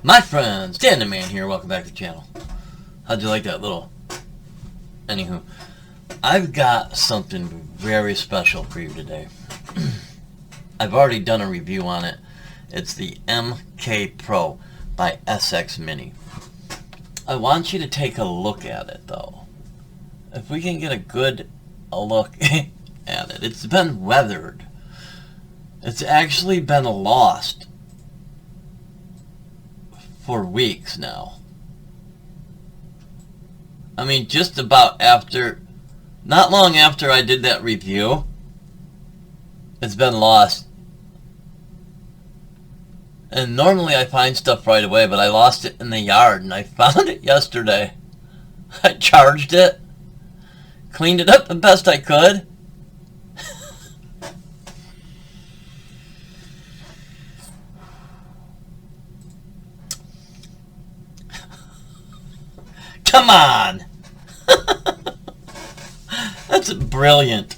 My friends, Dan the Man here, welcome back to the channel. How'd you like that little... Anywho, I've got something very special for you today. I've already done a review on it. It's the MK Pro by SX Mini. I want you to take a look at it though. If we can get a good look at it. It's been weathered. It's actually been lost for weeks now. I mean, just about after, not long after I did that review, it's been lost. And normally I find stuff right away, but I lost it in the yard and I found it yesterday. I charged it, cleaned it up the best I could. Come on! That's brilliant.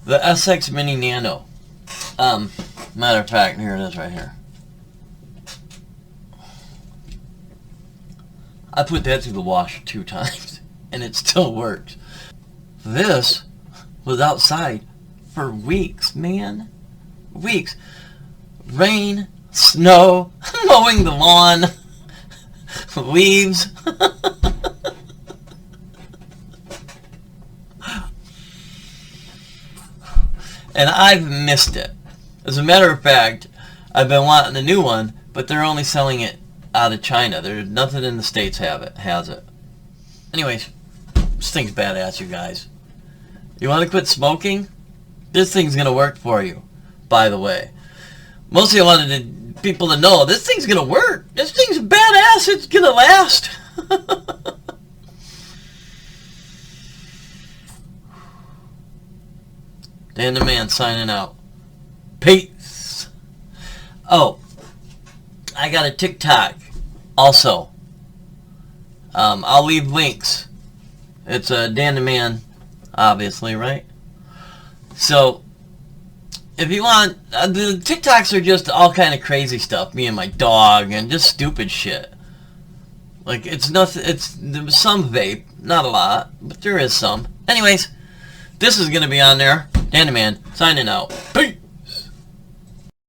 The SX Mini Nano. Matter of fact, here it is right here. I put that through the washer 2 times, and it still works. This was outside for weeks, man. Weeks. Rain, snow, mowing the lawn, leaves. And I've missed it. As a matter of fact, I've been wanting a new one, but they're only selling it out of China. There's nothing in the States has it. Anyways, this thing's badass, you guys. You want to quit smoking? This thing's gonna work for you, by the way. Mostly I wanted people to know this thing's gonna work. This thing's badass. It's gonna last. Dan the Man signing out. Peace. Oh, I got a TikTok also. I'll leave links. It's Dan the Man, obviously, right? So, if you want, the TikToks are just all kind of crazy stuff. Me and my dog and just stupid shit. Like, it's nothing, it's some vape, not a lot, but there is some. Anyways, this is going to be on there. Dan the Man, signing out. Peace.